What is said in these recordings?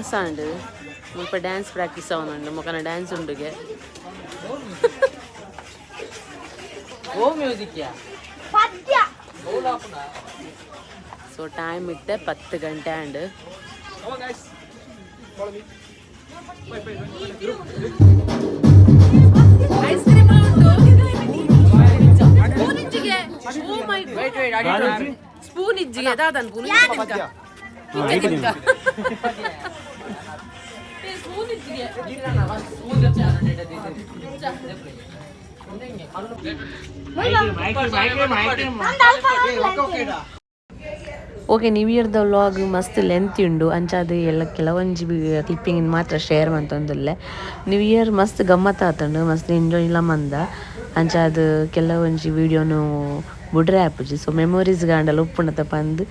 ರಸಾಂಡು ಮುಲ್ಪ dance practice ಅವನುಂಡು ಮೊಕನ ಡ್ಯಾನ್ಸ್ ಉಂಡುಗೆ ಓ ಮ್ಯೂಸಿಕ್ ಯಾ ಪದ್ಯ ಸೊ ಟೈಮ್ ಇತ್ತೆ 10 ಗಂಟೆ ಆಂಡ್ ಐಸ್ ಕ್ರೀಮ್ ಉಂಟು ಸ್ಪೂನ್ ಇಜ್ಜಿಗೆ ದಾದನ್ ಸ್ಪೂನ್ ಇಜ್ಜಿಗೆ ಓಕೆ ನ್ಯೂ ಇಯರ್ದ ವ್ಲಾಗ್ ಮಸ್ತ್ ಲೆಂತ್ ಉಂಡು ಅಂಚಾದ ಎಲ್ಲ ಕೆಲವೊಂಜಿ ಕ್ಲಿಪ್ಪಿಂಗ್ ಮಾತ್ರ ಶೇರ್ ಮಂತೊಂದುಲ್ಲೆ ನ್ಯೂ ಇಯರ್ ಮಸ್ತ್ ಗಮ್ಮತ್ ಆತುಂಡು ಮಸ್ತ್ ಎಂಜಾಯ್ ಇಲ್ಲ ಮಂದ ಅಂಚಾದ ಕೆಲವೊಂಜಿ ವೀಡಿಯೋನು ಬುಡ್ರೆ ಆಪುಜಿ ಸೊ ಮೆಮೊರೀಸ್ ಗಾಂಡಲ ಉಪ್ಪುಂಡತ ಪಂದ್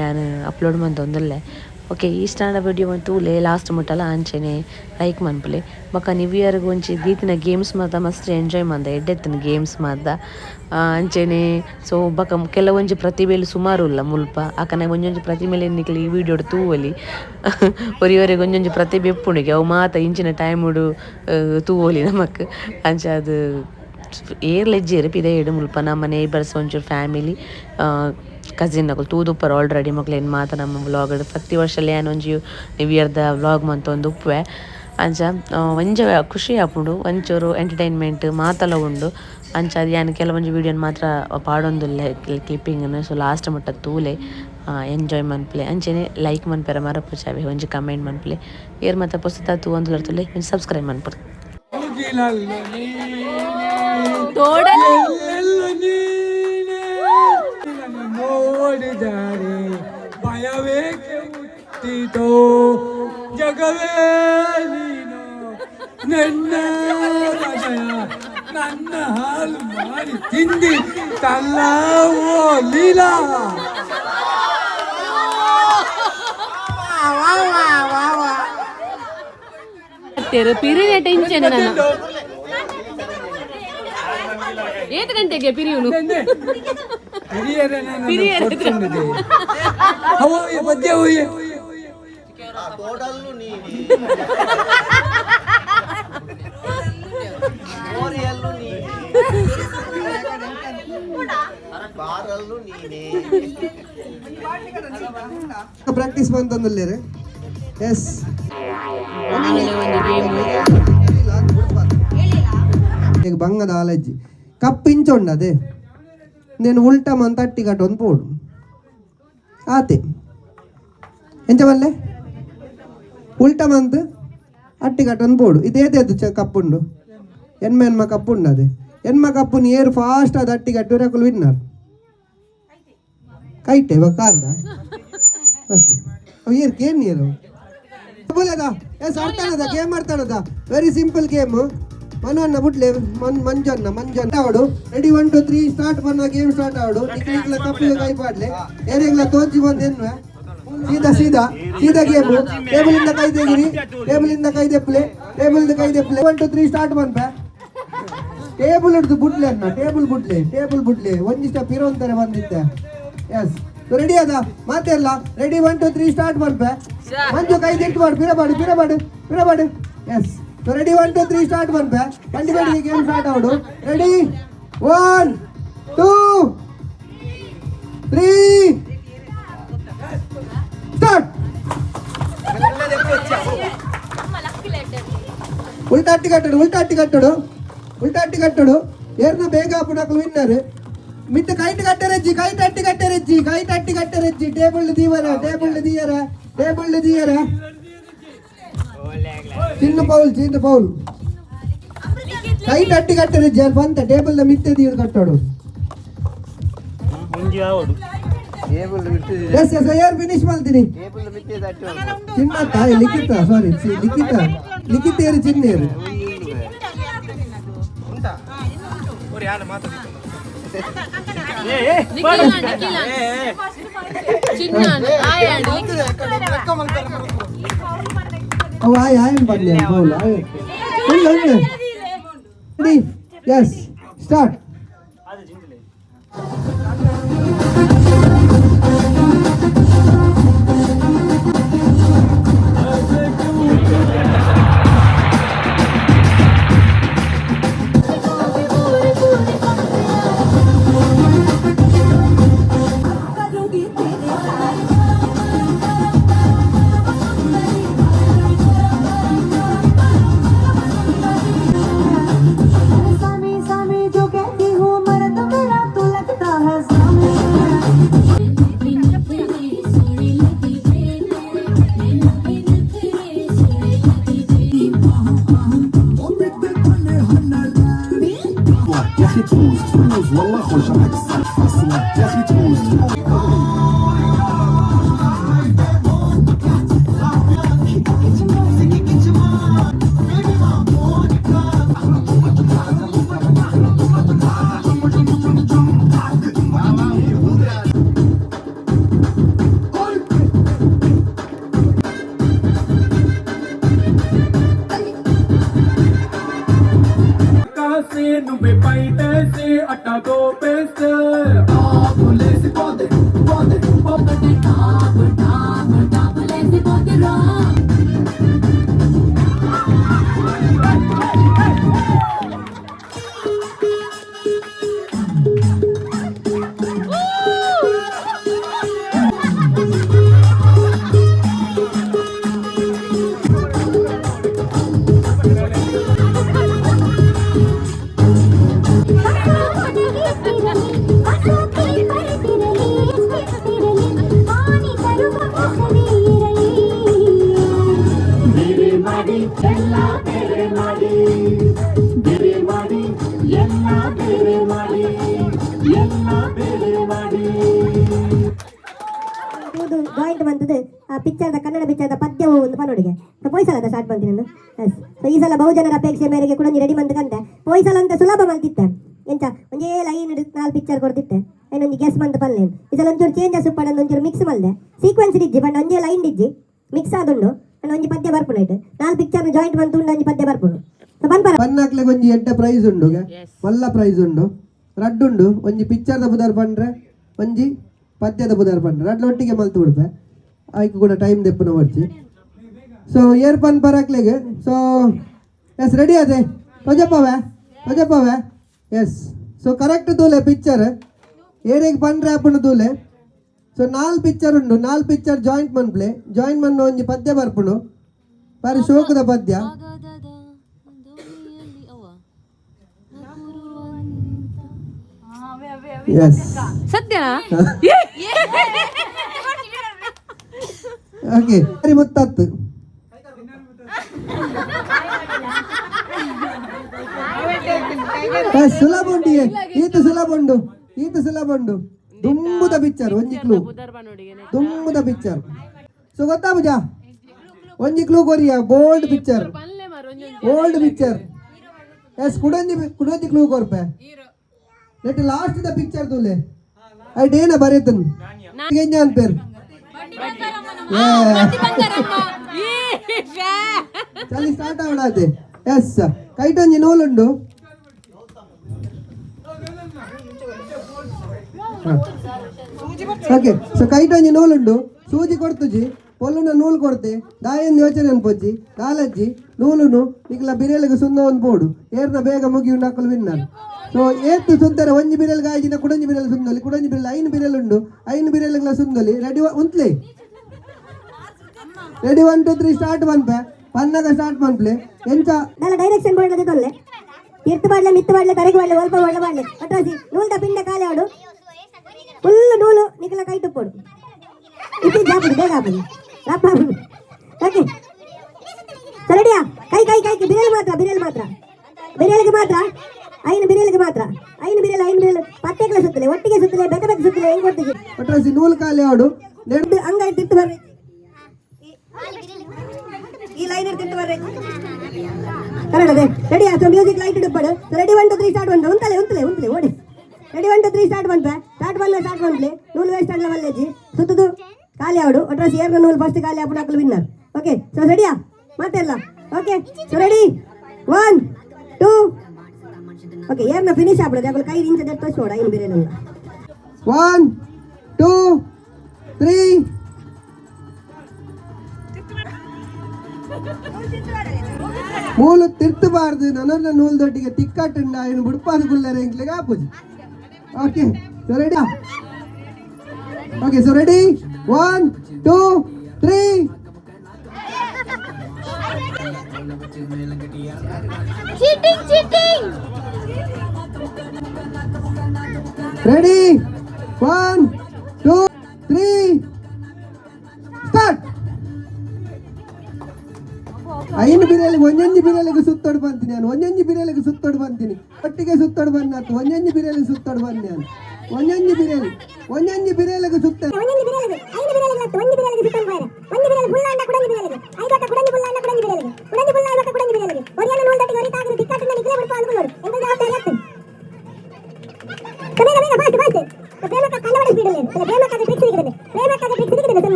ಯಾನ್ ಅಪ್ಲೋಡ್ ಮಂತೊಂದುಲ್ಲೆ ಓಕೆ ಈ ಸ್ಟಾಂಡ ವಿಡಿಯೋ ತೂಲೆ ಲಾಸ್ಟ್ ಮುಟ್ಟಲ ಅಂಚೆನೆ ಲೈಕ್ ಮನ್ಪುಲೆ ಬೊಕ ನ್ಯೂ ಇಯರ್ಗೆ ಒಂಚಿ ದೀತಿನ ಗೇಮ್ಸ್ ಮಾತ ಮಸ್ತ್ ಎಂಜಾಯ್ ಮಂದ ಎಡ್ಡೆತ್ತಿನ ಗೇಮ್ಸ್ ಮಾತ ಅಂಚೆನೆ ಸೊ ಬೊಕ ಕೆಲವೊಂಜಿ ಪ್ರತಿಭೆಲು ಸುಮಾರು ಉಲ್ಲ ಮುಲ್ಪ ಅಕನೆ ಒಂಜೊಂಜಿ ಪ್ರತಿಭೆಲೆ ನಿಕ್ಲಿ ಈ ವಿಡಿಯೋ ತೂವಲಿ ಒರಿವರೆಗೆ ಒಂಜೊಂಜಿ ಪ್ರತಿಭೆ ಎಪ್ಪುಣಿಗೆ ಅವು ಮಾತ ಇಂಚಿನ ಟೈಮುಡು ತೂವೊಲಿ ನಮಕ್ ಅಂಚ ಅದು ಏರ್ಲೆಜ್ಜೇರು ಪಿದೆಯಡು ಮುಲ್ಪ ನಮ್ಮ ನೇಬರ್ಸ್ ಒಂಚೂರು ಫ್ಯಾಮಿಲಿ ಕಸಿನ್ ನಕುಲು ತೂದುಪ್ಪರು ಆಲ್ರೆಡಿ ಮಕ್ಳೇನು ಮಾತ ನಮ್ಮ ವ್ಲಾಗ್ ಪ್ರತಿ ವರ್ಷ ಏನು ಒಂಜಿ ನ್ಯೂ ಇಯರ್ದ ವ್ಲಾಗ್ ಮಂತೊಂದು ಉಪ್ಪುವೆ ಅಂಚ ಒಂಜ ಖುಷಿ ಆಪುಂಡು ಒಂಚೂರು ಎಂಟರ್ಟೈನ್ಮೆಂಟ್ ಮಾತಲ ಉಂಡು ಅಂಚ ಅದು ಯಾನು ಕೆಲವೊಂಜಿ ವೀಡಿಯೋನ ಮಾತ್ರ ಪಾಡೊಂದುಲ್ಲೆ ಕ್ಲಿಪ್ಪಿಂಗನ್ನು ಸೊ ಲಾಸ್ಟ್ ಮುಟ್ಟ ತೂಲೆ ಎಂಜಾಯ್ ಮನ್ಪ್ಲೆ ಅಂಚೆನೆ ಲೈಕ್ ಮನ್ಪೆರ ಮರಪುಚಾವೆ ಒಂಜಿ ಕಮೆಂಟ್ ಮನ್ಪ್ಲೆ ಏರ್ ಮಾತ ಪುಸ್ತಕ ತೂ ಒಂದು ಲರ್ತುಲೆ ಸಬ್ಸ್ಕ್ರೈಬ್ ಮನ್ಪುಡು ನೋಡಿದರೆ ಭಯವೇಕೆ ಹುಟ್ಟಿತೋ ಜಗವೇ ನೀನು ನನ್ನ ಹೃದಯ ನನ್ನ ಹಾಲು ಮಾಡಿ ತಿಂದಿ ತಲ್ಲ ಓ ಲೀಲಾ ಪಿರಿಯ ಟೆನ್ಷನ್ ನಾನು ಏತ್ ಗಂಟೆಗೆ ಪಿರಿಯುನು ಪ್ರಾಕ್ಟೀಸ್ ಬಂತಂದಲ್ಲೇರೆ ಎಸ್ ಈಗ ಬಂಗದ ಆಲಜ್ಜಿ ಕಪ್ಪಿಂಚೊಂಡ ಅದೇ నేను ఉల్టా మంత అట్టి కట్టొని పోడు ఆతే ఎంచ వల్లే ఉల్టా మంత్ అట్టి కట్టొని పోడు ఇదేదేదు కప్పుండు ఎన్మ కప్పుండు అది ఎన్మ కప్పుని ఏరు ఫాస్ట్ అది అట్టి కట్టు రెక్కలు విన్నారు కైటే కార్డా ఓకే ಏರ್ ಕೇನ್ ನೀರು ಬೋಲೇದಾ ಎಸ್ ಆಡ್ತಾನದ ಗೇಮ್ ಆಡ್ತಾನದ ವೆರಿ ಸಿಂಪಲ್ ಗೇಮ್ ಮನನ್ನ ಬಿಡ್ಲೆ ಮಂಜನ್ನ ಆವಡು ರೆಡಿ 1 2 3 ಸ್ಟಾರ್ಟ್ ಬನ್ನ ಗೇಮ್ ಸ್ಟಾರ್ಟ್ ಆವಡು ನಿಕ್ಲಿಕ್ಲ ಕಪ್ಪಿಗೆ ಕೈ ಪಾಡ್ಲೆ ಏನೆಗ್ಲ ತೋಂಜಿ ಬಂದೆನ್ವೆ ಸೀದಾ ಗೇಮ್ ಟೇಬಲ್ ಇಂದ ಕೈ ತೆಗಿರಿ ಟೇಬಲ್ ಇಂದ ಕೈ ದೆಪ್ಲೆ 1 2 3 ಸ್ಟಾರ್ಟ್ ಬನ್ಪೆ ಟೇಬಲ್ ಹಿಡಿದು ಬಿಡ್ಲೆ ಅನ್ನ ಟೇಬಲ್ ಬಿಡ್ಲೆ ಒಂಜಿ ಸ್ಟೆಪ್ ಇರೋಂತಾರೆ ಬಂದಿದ್ದೆ ಎಸ್ ರೆಡಿ ಅದ ಮಾತೆಲ್ಲ ರೆಡಿ 1 2 3 ಸ್ಟಾರ್ಟ್ ಬನ್ಪೆ ಮಂಜು ಕೈ ದಿಟ್ಟು ಮಾಡು ಪಿರಬಾಡು ಎಸ್ ರೆಡಿ 1 2 3 ಸ್ಟಾರ್ಟ್ ಬನ್ಪೆ ಕಂಡಿಬೇಡಿ ಗೇಮ್ ಸ್ಟಾರ್ಟ್ ಆವಡು ರೆಡಿ 1 2 3 ಸ್ಟಾರ್ಟ್ ಉಲ್ಟಾಟಿ ಕಟ್ಟಡು ಏರ್ನ ಬೇಗ ಪುಡಕಲು ವಿನ್ನರ್ ಮಿತ್ತ ಕೈಟ್ ಕಟ್ಟರೆಜ್ಜಿ ಟೇಬಲ್ ದಿಯರ ಚಿನ್ನ ಪೌಲ್ ಕೈಟ್ ಅಟ್ಟಿ ಕಟ್ಟರೆಜ್ಜಿ ಅದು ಬಂತ ಟೇಬಲ್ ಮಿತ್ತೆ ದೀರ್ ಕಟ್ಟೋಡು ಎಸ್ ಯಾರು ಫಿನಿಶ್ ಮಾಡ್ತೀನಿ ಚಿನ್ನ ಲಿಖಿತ ಏರು ಚಿನ್ನ ಏರು Yes, start. فصلة يا أخي تفوز تفوز والله خوش عكس فصلة يا أخي تفوز ಜಾಯಿಂಟ್ ಬಂತದ್ದು ಆ ಪಿಕ್ಚರ್ದ ಕನ್ನಡ ಪಿಕ್ಚರ್ದ ಪದ್ಯವು ಒಂದು ಪನೋಡಿಗೆ ಪೋಯ್ಸಲದ ಸ್ಟಾರ್ಟ್ ಬಂತೀನಿ ನಾನು ಎಸ್ ಸೊ ಈ ಸಲ ಬಹುಜನರ ಅಪೇಕ್ಷೆ ಮೇರೆಗೆ ಕೂಡ ರೆಡಿ ಬಂತಂತೆ ಪೋಯ್ಸಲ ಅಂತ ಸುಲಭ ಮಲ್ತಿತ್ತೆ ಎಂಚ ಒಂದೇ ಲೈನ್ 4 ಪಿಕ್ಚರ್ ಕೊಡ್ತಿತ್ತೆ ಇನ್ನೊಂದು ಗೆಸ್ ಬಂತ ಪಲ್ಲೇನು ಈ ಸಲ ಒಂಚೂರು ಚೇಂಜಸ್ ಉಪ್ಪಡ ಒಂಚೂರು ಮಿಕ್ಸ್ ಮಲ್ದೆ ಸೀಕ್ವೆನ್ಸ್ ಇಜ್ಜಿ ಬಣ್ಣ ಒಂದೇ ಲೈನ್ ಇಜ್ಜಿ ಮಿಕ್ಸ್ ಆದುಂಡು ಒಂಜಿ ಪದ್ಯ ಬರ್ಪುಣಾಯ್ತು 4 ಪಿಕ್ಚರ್ ಜಾಯಿಂಟ್ ಬಂತು ಒಂಜಿ ಪದ್ಯ ಬರ್ಪುಣು ಸೊ ಬನ್ಪರ ಪನ್ನಾಕ್ಲೆಗ್ ಒಂಜಿ ಎಡ್ಡೆ ಪ್ರೈಸ್ ಉಂಡು ಮಲ್ಲ ಪ್ರೈಸ್ ಉಂಡು ರಡ್ ಉಂಡು ಒಂಜಿ ಪಿಕ್ಚರ್ದ ಬುದಾರ್ ಪಂಡ್ರೆ ಒಂಜಿ ಪದ್ಯದ ಬುದಾರ್ ಪಂಡ್ರೆ ರಡ್ಲ ಒಟ್ಟಿಗೆ ಮಲ್ತು ಬಿಡ್ಪೆ ಆಯ್ಕೆ ಕೂಡ ಟೈಮ್ ದೆಪ್ಪನ ಬರ್ಚಿ ಸೊ ಏರ್ ಪನ್ ಪರಾಕ್ಲೆಗೆ ಸೊ ಎಸ್ ರೆಡಿ ಅದೇ ಹೊಜಪ್ಪವೆ ಎಸ್ ಸೊ ಕರೆಕ್ಟ್ ತೂಲೆ ಪಿಕ್ಚರ್ ಏರಿಗೆ ಪಂಡ್ರೆ ಆಪುಂಡು ತೂಲೆ ಸೊ 4 ಪಿಕ್ಚರ್ ಉಂಡು 4 ಪಿಕ್ಚರ್ ಜಾಯಿಂಟ್ ಮನ್ಪ್ಲೆ ಜಾಯಿಂಟ್ ಮನ್ ಒಂಜಿ ಪದ್ಯ ಬರ್ಪುಂಡು ಬಾರಿ ಶೋಕದ ಪದ್ಯ ಎಸ್ ಸತ್ಯ ಓಕೆ ಸರಿ ಮುತ್ತತ್ತು ಸುಲಭ ಉಂಡು ಈತ ಸುಲಭ ಉಂಡು ದುಂಬುದ ಪಿಕ್ಚರ್ ಒಂಜಿ ಕ್ಲೂ ದುಂಬುದ ಪಿಕ್ಚರ್ ಸೊ ಗೊತ್ತಾ ಪೂಜ ಒಂಜಿ ಕ್ಲೂ ಕೊರಿಯ bold picture old picture yes ಕುಡೊಂಜಿ ಕ್ಲೂ ಕೊರ್ಪೆ ನೆಟ್ ಲಾಸ್ಟ್ ದ ಪಿಕ್ಚರ್ ತೂಲೆ ಐಟ್ ಏನ ಬರೆತನ್ ಎಂಜಾನ್ ಪೇರ್ ಚಲಿ ಸ್ಟಾರ್ಟ್ ಆವಡಾತೆ ಎಸ್ ಕೈಟೊಂಜಿ ನೂಲುಂಡು ಓಕೆ ಸೊ ಕೈಟೊಂಜಿ ನೂಲುಂಡು ಸೂಜಿ ಕೊಡ್ತುಜಿ ಪೊಲ್ಲುನ ನೂಲು ಕೊಡ್ತೆ ದಾಯನ್ ಯೋಚನೆ ಅನ್ಪೊಜ್ಜಿ ದಾಲಜ್ಜಿ ನೂಲುನು ನಿಕ್ಲ ಬಿರಿಯಲ್ಗೆ ಸುಂದ ಒಂದು ಬೋಡು ಏರ್ನ ಬೇಗ ಮುಗಿ ಉಂಡಾಕಲು ವಿನ್ನರ್ ಸೊ ಏತ್ತು ಸುಂದರ ಒಂಜಿ ಬಿರಲ್ ಗಾಯಿನ ಕುಡಂಜಿ ಬಿರಲ್ ಸುಂದಲಿ ಕುಡಂಜಿ ಬಿರಲ್ 5 ಬಿರಲ್ ಉಂಡು 5 ಬಿರಲ್ಗಳ ಸುಂದಲಿ ರೆಡಿ ಉಂತ್ಲೆ ರೆಡಿ 1 2 3 ಸ್ಟಾರ್ಟ್ ಬನ್ಪೆ ಪನ್ನಗ ಸ್ಟಾರ್ಟ್ ಬನ್ಪ್ಲೆ ಎಂಚ ನನ್ನ ಡೈರೆಕ್ಷನ್ ಬೋರ್ಡ್ ತೊಲ್ಲೆ ಇರ್ತು ಬಾಡ್ಲೆ ಮಿತ್ತು ಬಾಡ್ಲೆ ಕರೆಗೆ ಬಾಡ್ಲೆ ಒಲ್ಪ ಒಳ್ಳೆ ಬಾಡ್ಲೆ ಅಟ್ರಾಸಿ ನೂಲ್ದ ಪಿಂಡ ಕಾಲೆ ಆಡು ಫುಲ್ ನೂಲು ನಿಕಲ ಕೈ ತುಪ್ಪೋಡು ಇತಿ ಜಾಪುದು ಬೇಗ ಆಪುದು ರಪ್ಪ ಆಪುದು ಓಕೆ ರೆಡಿಯಾ ಕೈ ಕೈ ಕೈ ಬಿರಲ್ ಮಾತ್ರ ಬಿರಲ್ಗೆ ಮಾತ್ರ 5 ಬಿರಲ್ಗೆ ಮಾತ್ರ 5 ಬಿರಲ್ ಪತ್ತೆಗಳ ಸುತ್ತಲೆ ಒಟ್ಟಿಗೆ ಸುತ್ತಲೆ ಬೆದ ಸುತ್ತಲೆ ಹೆಂಗ್ ಕೊಡ್ತೀವಿ ಒಟ್ರಾಸಿ ನೂಲು ಕಾಲೆ ಆಡು ನೆಡ್ದು ಅಂಗೈ ತಿಟ್ಟು ಬರ್ರಿ ಈ ಲೈನ್ ತಿಟ್ಟು ಬರ್ರಿ ಕರೆಕ್ಟ್ ರೆಡಿ ಆಯ್ತು ಮ್ಯೂಸಿಕ್ ಲೈಟ್ ಇಡಬೇಡ ರೆಡಿ 1 2 3 ಸ್ಟಾರ್ಟ್ ಬಂತು ಉಂತಲೆ ಓಡಿ ರೆಡಿ 1 2 3 ಸ್ಟಾರ್ಟ್ ಬಂದ್ಲೆ ನೂಲು ವೇಸ್ಟ್ ಆಗಲ್ಲ ವಲ್ಲೇಜಿ ಸುತ್ತದು ಖಾಲಿ ಆಡು ಒಟ್ರಾಸಿ ಏರ್ನ ನೂಲು ಫಸ್ಟ್ ಖಾಲಿ ಆಪುಡು ಹಾಕಲು ವಿನ್ನರ್ ಓಕೆ ಸೊ ರೆಡಿಯಾ ಮಾತೆಲ್ಲ ಓಕೆ ಸೊ ರೆಡಿ 1 2 ಓಕೆ ಏರ್ನ ಫಿನಿಶ್ ಆಗ್ಬಿಡೋದು ಯಾಕಂದ್ರೆ ಕೈ ಇಂಚ ದಟ್ಟು ತೋರಿಸೋಡ ಇನ್ನು ಬೇರೆ 1 2 3 ಮೂಲು ತಿರ್ತಬಾರ್ದು ನನ್ನ ನೂಲ್ದೊಟ್ಟಿಗೆ ತಿಕ್ಕಟ್ಟುಂಡ ಇನ್ನು ಬುಡ್ಪಾದು ಗುಲ್ಲರೆ ಇಂಕ್ಲೆಗೆ ಆಪುಜಿ okay so ready okay so ready 1 2 3 cheating ready 1 2 3 start 5 ಬಿರಲಿ ಒಂಜೊಂಜಿ ಬಿರಿಯಲಿಗೆ ಸುತ್ತೋಡು ಬಂತೀನಿ ನಾನು ಒಂಜೊಂಜಿ ಬಿರಿಯಲಿಗೆ ಸುತ್ತೋಡು ಬಂತೀನಿ ಒಟ್ಟಿಗೆ ಸುತ್ತೋಡು ಬಂದಾತು ಒಂಜೊಂಜಿ ಬಿರಿಯಲಿಗೆ ಸುತ್ತೋಡು ಬಂದು ನಾನು ಒಂಜೊಂಜಿ ಬಿರಿಯಲಿಗೆ ಸುತ್ತ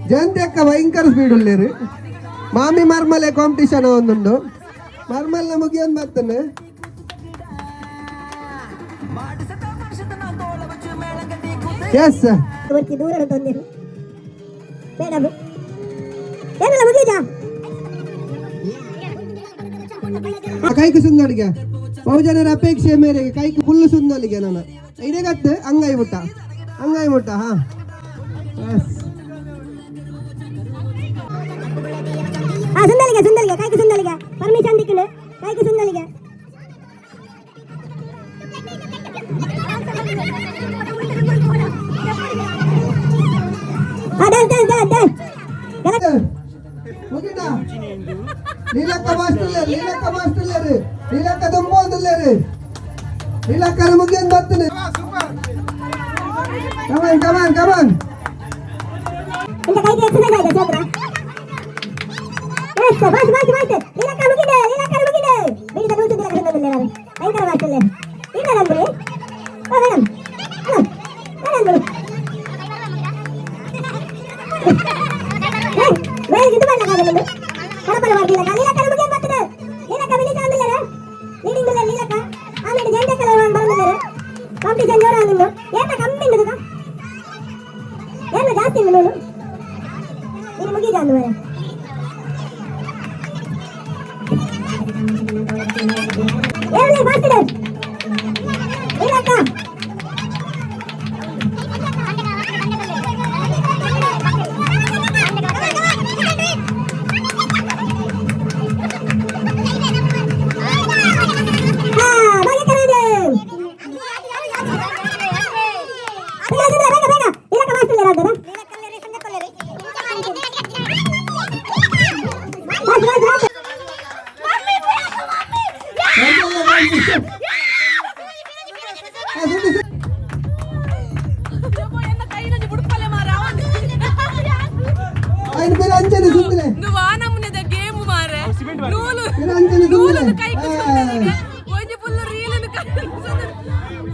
ಜಯಂತಿ ಅಕ್ಕ ಭಯಂಕರ ಸ್ಪೀಡ್ ಉಳ್ಳೇರು ಮಾಮಿ ಮರ್ಮಲೆ ಕಾಂಪಿಟೇಷನ್ ಒಂದುಂಡು ಮರ್ಮಲ್ನ ಮುಗಿಯೋದು ಮಾಡ್ತಾನೆ ಎಸ್ ಕೈಕು ಸುಂದಳಿಗೆ ಬಹುಜನರ ಅಪೇಕ್ಷೆ ಮೇರೆಗೆ ಕೈಕು ಫುಲ್ ಸುಂದಳಿಗೆ ನಾನು ಇಡಗತ್ತೆ ಹಂಗಾಯಿ ಮುಟ್ಟ ಹಾ ಸುಂದಲಿಗೆ ಕೈಕು ಸುಂದಲಿಗೆ ಪರ್ಮಿಷನ್ ದಿಕ್ಕಲು ಕೈಕು ಸುಂದಲಿಗೆ ಮುಗಿತಾ ನೀಲಕ್ಕ ಮಾಸ್ಟರ್ಲೇರು ನೀಲಕ್ಕ ತುಂಬಂದಿಲ್ಲೇರು ನೀಲಕ್ಕನ ಮುಗಿಯನ್ ಬರ್ತೀನಿ ಕಮಾನ್ ಇಂತ ಕೈಗೆ ಎಕ್ಸರ್ಸೈಸ್ ಆಯ್ತಾ ಚೋತ್ರ ಬಸ್ ನೀಲಕ್ಕ ಮುಗಿದೆ ಬಿಡಿದ ರೂಲ್ಸ್ ದಿನ ಕರೆದಿಲ್ಲ ನಾನು ಭಯಂಕರ ಮಾಸ್ಟರ್ಲೇ ಇಲ್ಲ ನಂಬರಿ ಓ ಮೇಡಮ್ ವೇಲ್ ಇದು ಮಾಡಲಾಗಲ್ಲ ನೀನು ಪರಪರ ಮಾಡ್ತಿಲ್ಲ ನೀಲಕ್ಕ ಮುಗಿದೆ ಬರ್ತಿದೆ ನೀಲಕ್ಕ ಬಿಡಿದ ಅಂದಿಲ್ಲ ಲೀಡಿಂಗ್ ಇಲ್ಲ ನೀಲಕ್ಕ ಆಮೇಲೆ ಜಯಂತಕ್ಕಲ್ಲ ಬರಂದಿಲ್ಲ ಕಾಂಪಿಟೇಷನ್ ಜೋರ ನಿಂದು ಏನ ಕಮ್ಮಿ ಇಂದದ ಏನು ಜಾಸ್ತಿ ಇಲ್ಲ ನೀನು ಮುಗಿದ ಅಂದು ಮರೆ ಏನೇ ಮಾಡ್ತಿದೆ ನೀಲಕ್ಕ ಅಂಚನೆ ಸುತ್ತಲೆ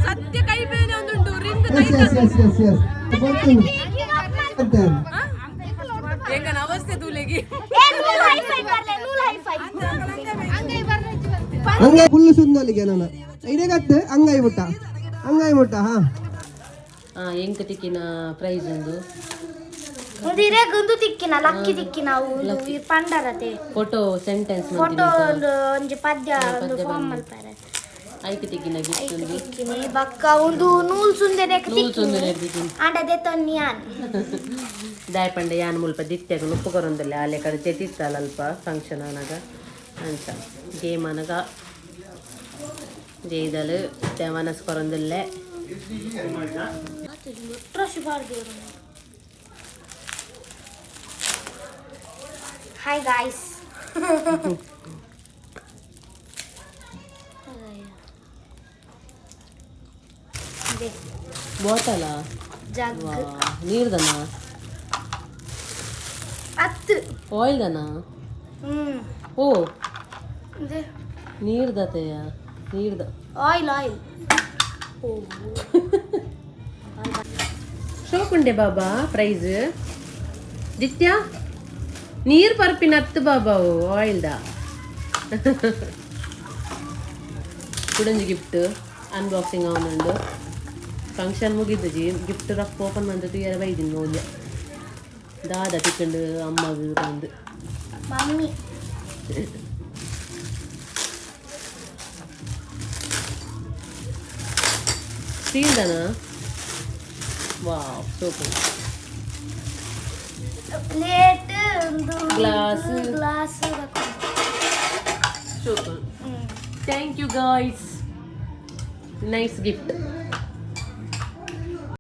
ಸತ್ಯ ಕೈ ಬೇನೆ ಒಂದುಂಟು ರಿಂಗ್ ಹೆಂಗನ ಅವಸ್ಥೆ ತೂಲೆಗೆ ಹಂಗಾಯಿ ಫುಲ್ ಸುಂದಲಿಗೆ ನಾನು ಇಡಗತ್ತೆ ಹಂಗಾಯಿ ಮುಟ್ಟ ಹಾ ಎಂಕ ತಿಕ್ಕಿನ ಪ್ರೈಸ್ ಒಂದು Ujire ಗುಂದು ತಿಕ್ಕಿನ lucky ತಿಕ್ಕಿನ ಪಂಡರತೆ photo sentence photo ಒಂಜಿ ಪದ್ಯ ಒಂದು ಫಾರ್ಮ್ ಮಲ್ಪರೆ ಐಕೆ ತಿಕ್ಕಿನ ಗಿಫ್ಟ್ ಒಂದು ತಿಕ್ಕಿನಿ ಬಕ್ಕ ಒಂದು ನೂಲ್ ಸುಂದರ ತಿಕ್ಕಿನಿ ಆಂಡದೆ ತೊನ್ನಿಯಾನ್ ದಾಯಪಂಡ ಯಾನ್ ಮುಲ್ಪ ದಿತ್ಯಾಗ ಉಪ್ಪು ಕೊರೊಂದಲ್ಲ ಅಲ್ಲೇ ಕಡೆ ಚೆತಿತ್ತಲ್ಲ ಅಲ್ಪ ಫಂಕ್ಷನ್ ಅನಗ ಅಂತ ಗೇಮ್ ಅನಗ ಜೈದಲು ಮನಸ್ ಕೊರೊಂದಲ್ಲೇ ಹಾಯ್ ಗಾಯ್ಸ್ ಬಾಟಲ ಜಗ್ ನೀರ್ದನ ಅತ್ತು ಆಯಿಲ್ದನ ಓ ಇದೆ ನೀರ್ದತೆಯ ನೀರ್ದ ಆಯಿಲ್ ಶೋಕುಂಡೆ ಬಾಬಾ ಪ್ರೈಸ್ ದಿತ್ಯ ನೀರು ಪರ್ಪಿನ ಹತ್ತು ಬಾಬಾವು ಆಯಿಲ್ದ ಕುಡಂಜಿ ಗಿಫ್ಟ್ ಅನ್ಬಾಕ್ಸಿಂಗ್ ಅವನುಂಡು ಫಂಕ್ಷನ್ ಮುಗಿದ್ದು ಗಿಫ್ಟ್ ರಫ್ ಓಪನ್ ಮಾಡಿட்டு ಯಾರ ಬೈದಿನಿ ಮೌಲ್ಯ ದಾದ ತಿಕ್ಕಂಡು ಅಮ್ಮದು ಬಂದು ಮಮ್ಮಿ ಸ್ಟೀಲ್ದನ ವಾವ್ ಸೂಪರ್ ಪ್ಲೇಟ್ ಒಂದು glass glass super thank you guys nice gift